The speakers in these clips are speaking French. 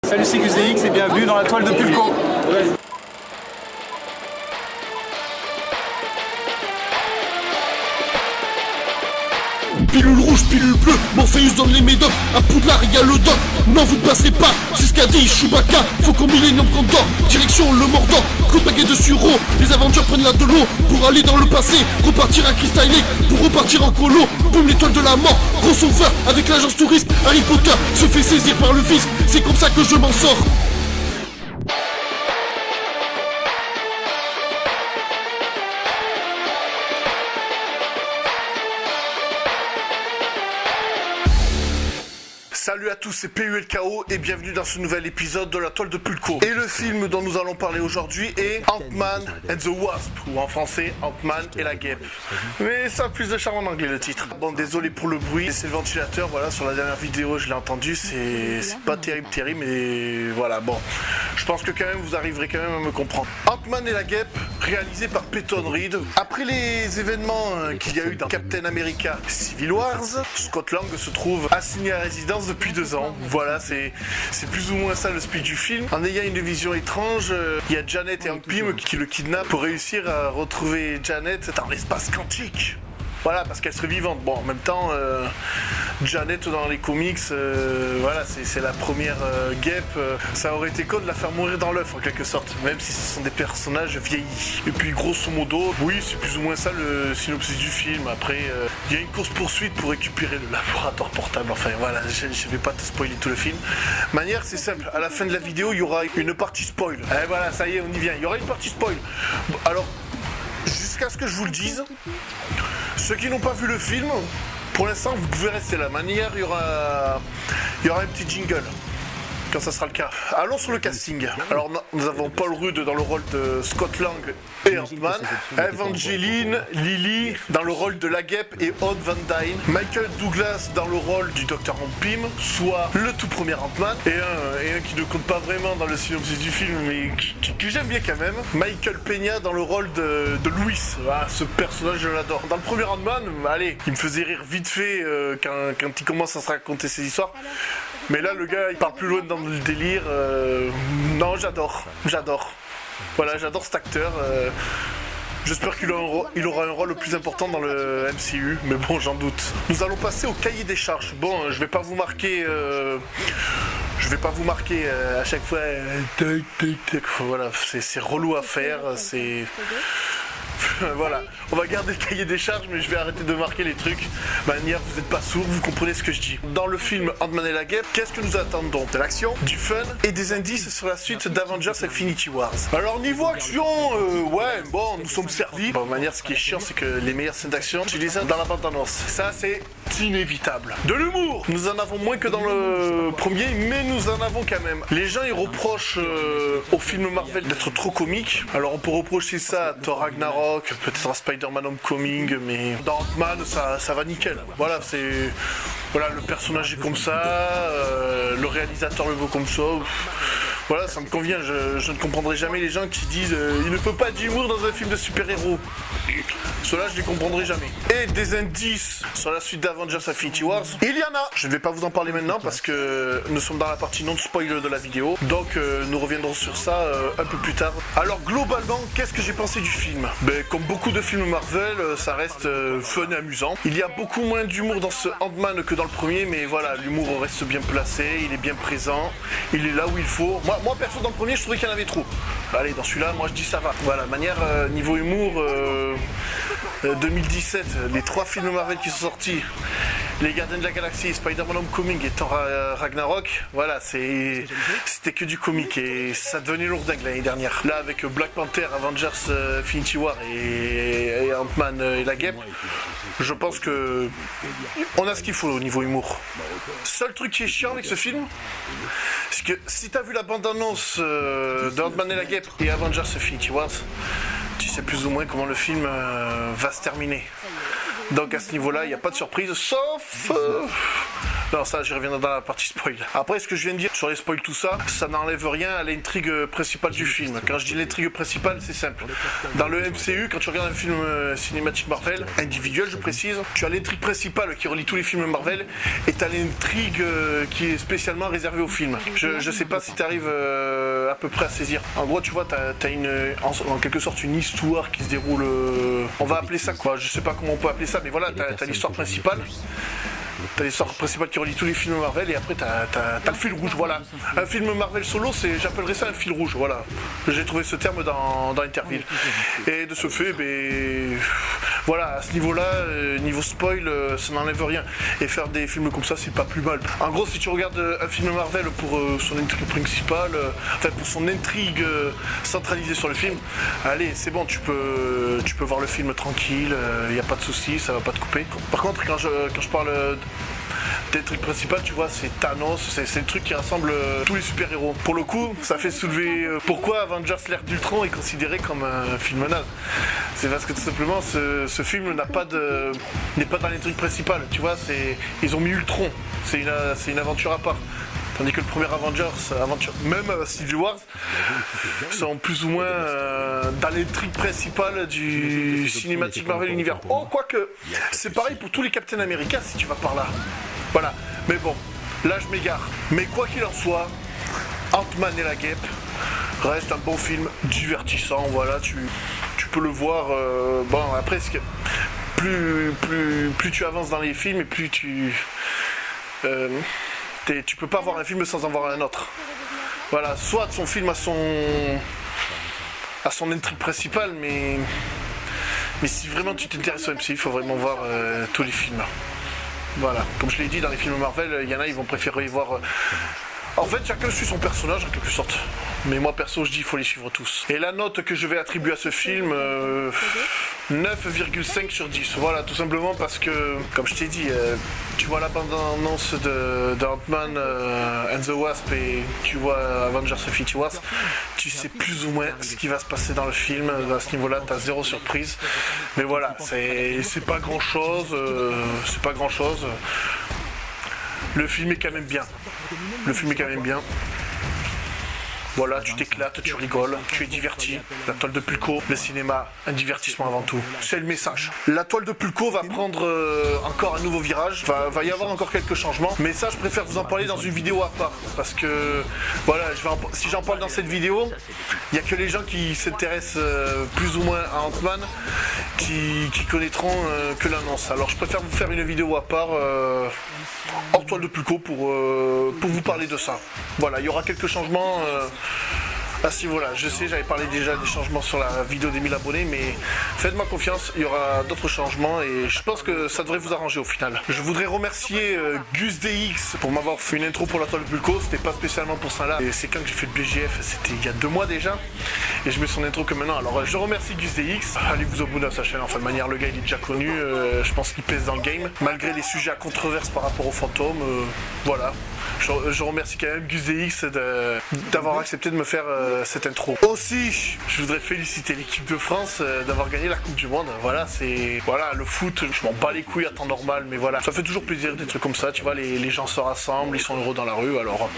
Salut, c'est QZX et bienvenue dans la toile de Pulco. Pilule rouge, pilule bleue, Morpheus donne les médocs, à Poudlard il y a le doc. Non vous ne passerez pas, c'est ce qu'a dit Chewbacca. Faut qu'au millénium qu'on dort, direction le Mordor. Coup de baguette de sureau, les Avengers prennent la de l'eau pour aller dans le passé, repartir à Crystal Lake, pour repartir en colo. Boum, l'étoile de la mort, gros sauveur avec l'agence touriste. Harry Potter se fait saisir par le fisc, c'est comme ça que je m'en sors. Salut à tous, c'est PULKO et bienvenue dans ce nouvel épisode de la toile de Pulco. Et le film dont nous allons parler aujourd'hui est Ant-Man and the Wasp, ou en français Ant-Man et la guêpe. Mais ça a plus de charme en anglais le titre. Bon, désolé pour le bruit, c'est le ventilateur, voilà, sur la dernière vidéo je l'ai entendu, c'est pas terrible, mais voilà, bon. Je pense que quand même vous arriverez quand même à me comprendre. Ant-Man et la guêpe, réalisé par Peyton Reed. Après les événements qu'il y a eu dans Captain America Civil Wars, Scott Lang se trouve assigné à résidence depuis 2 ans. Voilà, c'est plus ou moins ça le speech du film. En ayant une vision étrange, il y a Janet et Hank Pym qui le kidnappent pour réussir à retrouver Janet dans l'espace quantique. Voilà, parce qu'elle serait vivante. Bon, en même temps, Janet dans les comics, voilà, c'est la première guêpe. Ça aurait été con de la faire mourir dans l'œuf en quelque sorte, même si ce sont des personnages vieillis. Et puis grosso modo, oui, c'est plus ou moins ça le synopsis du film. Après, il y a une course-poursuite pour récupérer le laboratoire portable. Enfin voilà, je vais pas te spoiler tout le film. Manière, c'est simple. À la fin de la vidéo, il y aura une partie spoil. Et voilà, ça y est, on y vient. Il y aura une partie spoil. Bon, alors, jusqu'à ce que je vous le dise. Ceux qui n'ont pas vu le film, pour l'instant vous pouvez rester là. Manière, il y aura un petit jingle quand ça sera le cas. Allons sur le casting. Alors nous avons Paul Rudd dans le rôle de Scott Lang et Ant-Man, Evangeline Lilly dans le rôle de la guêpe et Aude Van Dyne, Michael Douglas dans le rôle du Dr. Hank Pym, soit le tout premier Ant-Man, et un qui ne compte pas vraiment dans le synopsis du film mais que j'aime bien quand même, Michael Peña dans le rôle de Louis. Ah, ce personnage je l'adore. Dans le premier Ant-Man, allez, il me faisait rire vite fait quand il commence à se raconter ses histoires. Mais là, le gars, il part plus loin dans le délire. Non, j'adore. Voilà, j'adore cet acteur. J'espère qu'il aura un rôle le plus important dans le MCU, mais bon, j'en doute. Nous allons passer au cahier des charges. Bon, je vais pas vous marquer à chaque fois. Voilà, c'est relou à faire. Voilà, on va garder le cahier des charges, mais je vais arrêter de marquer les trucs. Manière, vous n'êtes pas sourds, vous comprenez ce que je dis. Dans le film Ant-Man et la guêpe, qu'est-ce que nous attendons? De l'action, du fun et des indices sur la suite d'Avengers Infinity Wars. Alors niveau action, ouais, bon, nous sommes servis. Bon, de manière, ce qui est chiant, c'est que les meilleures scènes d'action, tu dis ça dans la bande-annonce. Ça, c'est inévitable. De l'humour, nous en avons moins que dans le premier, mais nous en avons quand même. Les gens, ils reprochent au film Marvel d'être trop comique. Alors on peut reprocher ça à Thor Ragnarok, peut-être à Spider-Man Homecoming, mais dans Ant-Man, ça va nickel. Voilà, voilà, le personnage est comme ça, le réalisateur le veut comme ça. Voilà, ça me convient. Je ne comprendrai jamais les gens qui disent il ne faut pas d'humour dans un film de super-héros. Cela, je les comprendrai jamais. Et des indices sur la suite d'Avengers Infinity Wars, il y en a. Je ne vais pas vous en parler maintenant parce que nous sommes dans la partie non-spoil de la vidéo. Donc, nous reviendrons sur ça un peu plus tard. Alors, globalement, qu'est-ce que j'ai pensé du film? Ben, comme beaucoup de films Marvel, ça reste fun et amusant. Il y a beaucoup moins d'humour dans ce Ant-Man que dans le premier, mais voilà, l'humour reste bien placé, il est bien présent, il est là où il faut. Moi perso, dans le premier, je trouvais qu'il y en avait trop. Allez, dans celui-là, moi je dis ça va. Voilà, manière, niveau humour, 2017, les 3 films Marvel qui sont sortis, les Gardiens de la Galaxie, Spider-Man Homecoming et Thor Ragnarok, voilà, c'était que du comique et ça devenait lourdingue l'année dernière. Là, avec Black Panther, Avengers Infinity War et Ant-Man et la guêpe, je pense que on a ce qu'il faut au niveau humour. Seul truc qui est chiant avec ce film, c'est que si t'as vu la bande-annonce de Ant-Man et la guêpe et Avengers Infinity Wars, tu sais plus ou moins comment le film va se terminer. Donc à ce niveau-là, il n'y a pas de surprise, sauf Non, ça, j'y reviendrai dans la partie spoil. Après, ce que je viens de dire sur les spoils, tout ça, ça n'enlève rien à l'intrigue principale du film. Quand je dis l'intrigue principale, c'est simple. Dans le MCU, quand tu regardes un film cinématique Marvel, individuel, je précise, tu as l'intrigue principale qui relie tous les films Marvel, et tu as l'intrigue qui est spécialement réservée au film. Je sais pas si tu arrives à peu près à saisir. En gros, tu vois, t'as en quelque sorte une histoire qui se déroule. On va appeler ça quoi, je sais pas comment on peut appeler ça, mais voilà, t'as l'histoire principale. T'as l'histoire principale qui relie tous les films Marvel, et après t'as le fil rouge, voilà. Un film Marvel solo, j'appellerais ça un fil rouge, voilà. J'ai trouvé ce terme dans Interville. Et de ce fait, voilà, à ce niveau-là, niveau spoil, ça n'enlève rien. Et faire des films comme ça, c'est pas plus mal. En gros, si tu regardes un film Marvel pour son intrigue principale, enfin pour son intrigue centralisée sur le film, allez, c'est bon, tu peux voir le film tranquille, y a pas de souci, ça va pas te couper. Par contre, quand je parle des trucs principaux, tu vois, c'est Thanos, c'est le truc qui rassemble tous les super-héros. Pour le coup, ça fait soulever pourquoi Avengers l'ère d'Ultron est considéré comme un film naze. C'est parce que tout simplement, ce film n'est pas dans l'intrigue principale, tu vois, ils ont mis Ultron, c'est une aventure à part. Tandis que le premier Avengers, même Civil Wars, sont plus ou moins dans l'intrigue principale du cinématique Marvel Univers. Oh, quoique, c'est pareil pour tous les Captain America si tu vas par là. Voilà, mais bon, là je m'égare. Mais quoi qu'il en soit, Ant-Man et la Guêpe reste un bon film divertissant, voilà, tu peux le voir, bon après, plus tu avances dans les films et plus tu peux pas voir un film sans en voir un autre. Voilà, soit son film a son intrigue principale, mais si vraiment tu t'intéresses au MCU, il faut vraiment voir tous les films. Voilà, comme je l'ai dit, dans les films Marvel, il y en a, ils vont préférer y voir... En fait, chacun suit son personnage en quelque sorte. Mais moi perso, je dis il faut les suivre tous. Et la note que je vais attribuer à ce film, 9,5 sur 10. Voilà, tout simplement parce que, comme je t'ai dit, tu vois la bande-annonce de Ant-Man and the Wasp et tu vois Avengers Infinity Wars, tu sais plus ou moins ce qui va se passer dans le film. À ce niveau-là, t'as zéro surprise. Mais voilà, c'est pas grand-chose. C'est pas grand-chose. Le film est quand même bien. Voilà, tu t'éclates, tu rigoles, tu es diverti. La toile de Pulco, le cinéma, un divertissement avant tout. C'est le message. La toile de Pulco va prendre encore un nouveau virage. Va y avoir encore quelques changements. Mais ça, je préfère vous en parler dans une vidéo à part. Parce que, voilà, si j'en parle dans cette vidéo, il n'y a que les gens qui s'intéressent plus ou moins à Ant-Man qui connaîtront que l'annonce. Alors, je préfère vous faire une vidéo à part hors toile de Pulco pour vous parler de ça. Voilà, il y aura quelques changements à ce niveau-là. Je sais, j'avais parlé déjà des changements sur la vidéo des 1000 abonnés, mais faites-moi confiance, il y aura d'autres changements et je pense que ça devrait vous arranger au final. Je voudrais remercier Gus DX pour m'avoir fait une intro pour la toile de Pulco. C'était pas spécialement pour ça là, et c'est quand que j'ai fait le BGF, c'était il y a 2 mois déjà, et je mets son intro que maintenant. Alors je remercie Gus DX, allez vous abonner à sa chaîne, enfin de manière, le gars il est déjà connu, je pense qu'il pèse dans le game, malgré les sujets à controverse par rapport aux fantômes, voilà. Je remercie quand même Gus DX d'avoir accepté de me faire cette intro. Aussi, je voudrais féliciter l'équipe de France d'avoir gagné la Coupe du Monde. Voilà, le foot, je m'en bats les couilles à temps normal, mais voilà, ça fait toujours plaisir des trucs comme ça, tu vois, les gens se rassemblent, ils sont heureux dans la rue, alors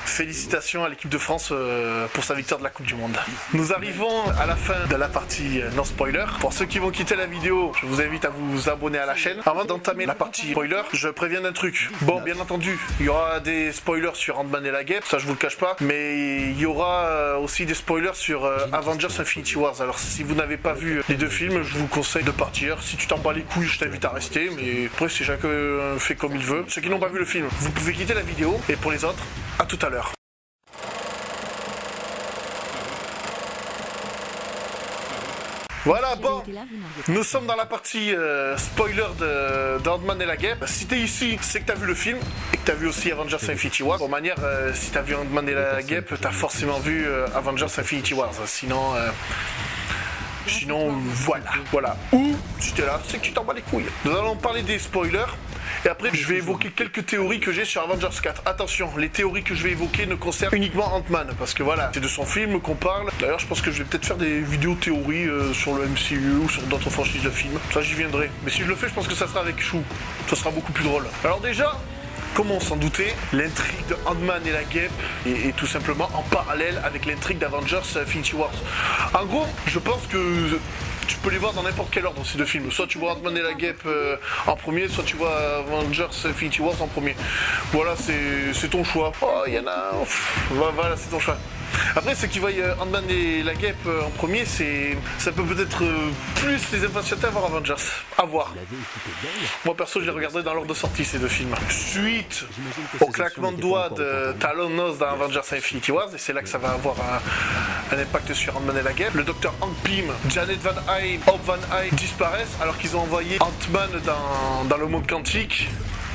félicitations à l'équipe de France pour sa victoire de la Coupe du Monde. Nous arrivons à la fin de la partie non spoiler. Pour ceux qui vont quitter la vidéo, je vous invite à vous abonner à la chaîne. Avant d'entamer la partie spoiler, je préviens d'un truc. Bon, bien entendu, il y aura des spoilers sur Ant-Man et la Guêpe, ça je vous le cache pas, mais il y aura aussi des spoilers sur Avengers Infinity Wars. Alors si vous n'avez pas vu les 2 films, je vous conseille de partir. Si tu t'en bats les couilles, je t'invite à rester, mais après c'est chacun fait comme il veut. Ceux qui n'ont pas vu le film, vous pouvez quitter la vidéo, et pour les autres, à tout à l'heure. Voilà, bon, nous sommes dans la partie spoiler d'Ant-Man et la Guêpe. Si t'es ici, c'est que t'as vu le film et que t'as vu aussi Avengers Infinity Wars. Pour manière, si t'as vu Ant-Man et la Guêpe, t'as forcément vu Avengers Infinity Wars. Sinon, voilà. Ou, si t'es là, c'est que tu t'en bats les couilles. Nous allons parler des spoilers. Et après, je vais évoquer quelques théories que j'ai sur Avengers 4. Attention, les théories que je vais évoquer ne concernent uniquement Ant-Man, parce que voilà, c'est de son film qu'on parle. D'ailleurs, je pense que je vais peut-être faire des vidéos théories sur le MCU ou sur d'autres franchises de films. Ça, j'y viendrai. Mais si je le fais, je pense que ça sera avec Chou. Ça sera beaucoup plus drôle. Alors déjà, comme on s'en doutait, l'intrigue de Ant-Man et la Guêpe est tout simplement en parallèle avec l'intrigue d'Avengers Infinity Wars. En gros, je pense que tu peux les voir dans n'importe quel ordre ces deux films. Soit tu vois Ant-Man et la Guêpe en premier, soit tu vois Avengers Infinity Wars en premier. Voilà, c'est ton choix. Oh, il y en a... Voilà, c'est ton choix. Après, ceux qui voient Ant-Man et la Guêpe en premier, ça peut peut-être plus les impatienter à voir Avengers. À voir. Moi perso, j'ai regardé dans l'ordre de sortie ces deux films. Suite au claquement de doigts de Thanos dans Avengers Infinity Wars, et c'est là que ça va avoir un impact sur Ant-Man et la Guêpe. Le docteur Hank Pym, Janet Van Dyne, Hope Van Dyne disparaissent alors qu'ils ont envoyé Ant-Man dans le monde quantique.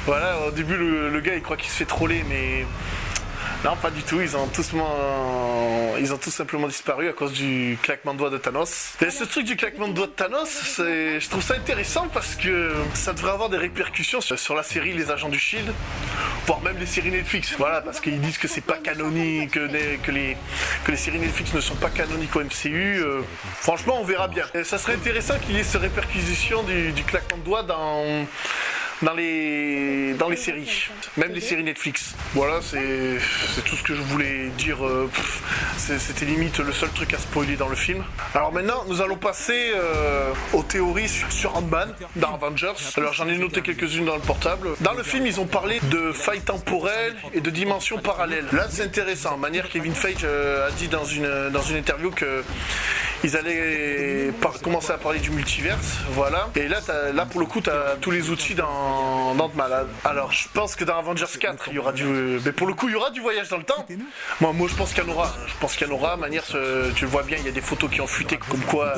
Voilà, au début le gars il croit qu'il se fait troller, mais... Non, pas du tout, ils ont tous simplement disparu à cause du claquement de doigts de Thanos. Et ce truc du claquement de doigts de Thanos, je trouve ça intéressant parce que ça devrait avoir des répercussions sur la série Les Agents du Shield, voire même les séries Netflix. Voilà, parce qu'ils disent que c'est pas canonique, que les séries Netflix ne sont pas canoniques au MCU. Franchement, on verra bien. Et ça serait intéressant qu'il y ait ces répercussions du claquement de doigts dans les séries, même les séries Netflix. Voilà, c'est tout ce que je voulais dire. C'était limite le seul truc à spoiler dans le film. Alors maintenant, nous allons passer aux théories sur Ant-Man dans Avengers. Alors j'en ai noté quelques-unes dans le portable. Dans le film, ils ont parlé de failles temporelles et de dimensions parallèles. Là, c'est intéressant. Manière Kevin Feige a dit dans une interview que ils allaient commencer à parler du multiverse, voilà. Et là, pour le coup, tu as tous les outils dans Ant-Man. Alors, je pense que dans Avengers 4, il y aura mais pour le coup, il y aura du voyage dans le temps. Moi, je pense qu'il y en aura. Je pense qu'il y en aura. Manière, tu le vois bien, il y a des photos qui ont fuité, comme quoi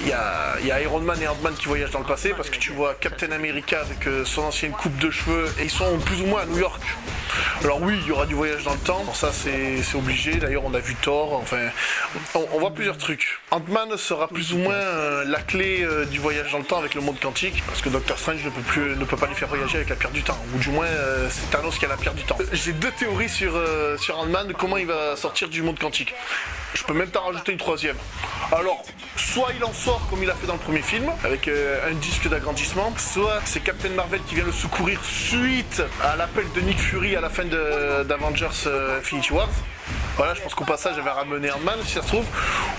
il y a Iron Man et Ant-Man qui voyagent dans le passé, parce que tu vois Captain America avec son ancienne coupe de cheveux, et ils sont plus ou moins à New York. Alors oui, il y aura du voyage dans le temps. Bon, ça, c'est obligé. D'ailleurs, on a vu Thor. Enfin, on voit plusieurs trucs. Ant-Man sera plus ou moins la clé du voyage dans le temps avec le monde quantique, parce que Doctor Strange ne peut pas les faire voyager avec la pierre du temps, ou du moins c'est Thanos qui a la pierre du temps. J'ai deux théories sur Ant-Man, comment il va sortir du monde quantique. Je peux même t'en rajouter une troisième. Alors, soit il en sort comme il a fait dans le premier film, avec un disque d'agrandissement, soit c'est Captain Marvel qui vient le secourir suite à l'appel de Nick Fury à la fin d'Avengers Infinity Wars. Voilà, je pense qu'au passage, elle va ramener Ant-Man, si ça se trouve.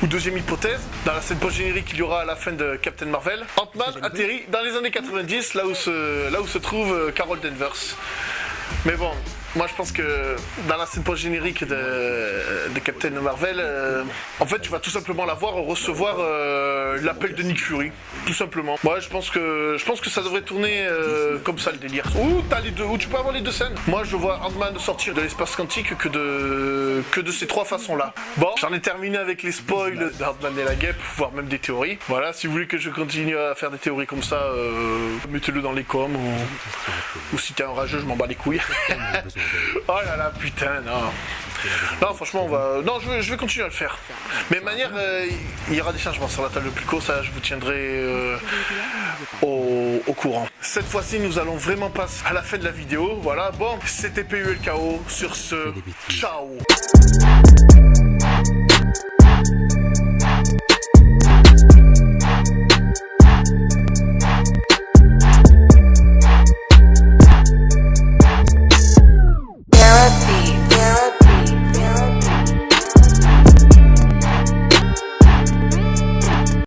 Ou deuxième hypothèse, dans la scène post-générique qu'il y aura à la fin de Captain Marvel, Ant-Man atterrit dans les années 90, là où se trouve Carol Danvers. Mais bon, moi je pense que dans la scène post-générique de Captain Marvel, en fait tu vas tout simplement la voir recevoir l'appel de Nick Fury, tout simplement. Ouais, je pense que ça devrait tourner comme ça le délire. Ou t'as les deux, ou tu peux avoir les deux scènes. Moi je vois Ant-Man sortir de l'espace quantique que de ces trois façons-là. Bon, j'en ai terminé avec les spoils d'Ant-Man et la Guêpe, voire même des théories. Voilà, si vous voulez que je continue à faire des théories comme ça, mettez-le dans les coms, ou si t'es un rageux, je m'en bats les couilles. Oh là là, putain, non. Non, franchement, je vais continuer à le faire. Mais de manière, il y aura des changements sur la table de Pulco, ça, je vous tiendrai au courant. Cette fois-ci, nous allons vraiment passer à la fin de la vidéo. Voilà, bon, c'était PULKO. Sur ce, ciao.